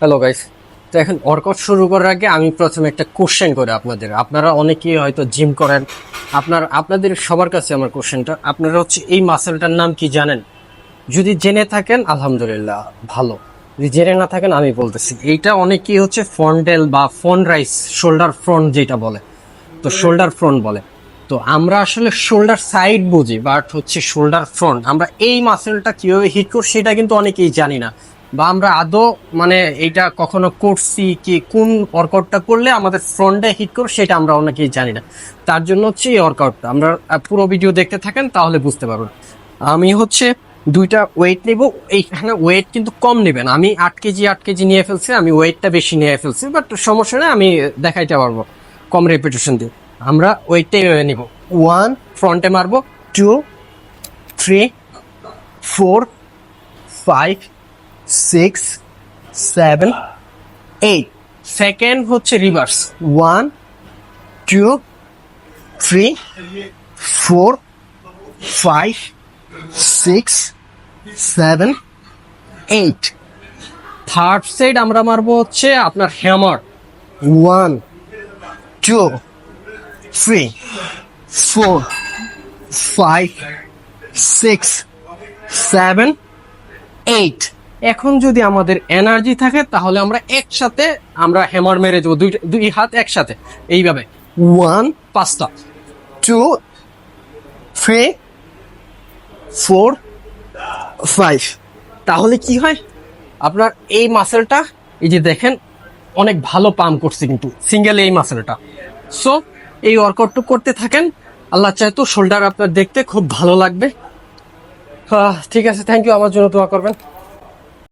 Hello guys. তো এখন workout শুরু করার আগে আমি প্রথমে একটা কোশ্চেন করি আপনারা অনেকেই হয়তো জিম করেন। আপনাদের সবার কাছে আমার কোশ্চেনটা, আপনারা হচ্ছে এই মাসেলটার নাম কি জানেন? যদি জেনে থাকেন আলহামদুলিল্লাহ, ভালো। যদি জেনে না থাকেন আমি বলতেছি, এইটা অনেকেই হচ্ছে ফন্ডেল বা ফ্রন্ট রাইস, শোল্ডার ফ্রন্ট যেটা বলে, তো শোল্ডার ফ্রন্ট বলে। তো আমরা আসলে শোল্ডার সাইড বুঝি, বাট হচ্ছে শোল্ডার ফ্রন্ট আমরা এই মাসেলটা কিভাবে হিট করছি সেটা কিন্তু অনেকেই জানি না, বা আমরা আদৌ মানে এইটা কখনো করছি কি, কোন ওয়ার্কআউটটা করলে আমাদের ফ্রন্টে হিট করবে সেটা আমরা অনেকেই জানি না। তার জন্য হচ্ছে এই ওয়ার্কআউটটা আমরা পুরো ভিডিও দেখতে থাকেন তাহলে বুঝতে পারবেন। আমি হচ্ছে দুইটা ওয়েট নিব। এইখানে ওয়েট কিন্তু কম নেবেন, আমি 8 কেজি নিয়ে ফেলছি, আমি ওয়েটটা বেশি নিয়ে ফেলছি, বাট সমস্যা নেই, আমি দেখাইতে পারবো কম রেপিটেশন দিয়ে। আমরা ওয়েটটাই নিব। 1 ফ্রন্টে মারবো, 2, 3, 4, 5, 6, 7, 8। সেকেন্ড হচ্ছে রিভার্স। 1, 2, 3, 4, 5, 6, 7, 8। থার্ড সাইড আমরা মারবো হচ্ছে আপনার হ্যামার। 1, 2, 3, 4, 5, 6, 7, 8। এখন যদি আমাদের এনার্জি থাকে তাহলে আমরা একসাথে আমরা হ্যামার মেরে দেবো, দুই হাত একসাথে এইভাবে। 1, 5টা, 2, 3, 4, 5। তাহলে কি হয়, আপনার এই মাসেলটা, এই যে দেখেন অনেক ভালো পাম্প করছে কিন্তু সিঙ্গেল এই মাসেলটা। সো এই ওয়ার্কআউটটা করতে থাকেন, আল্লাহ চায় তো শোল্ডার আপনার দেখতে খুব ভালো লাগবে। ঠিক আছে, থ্যাংক ইউ, আমার জন্য দোয়া করবেন।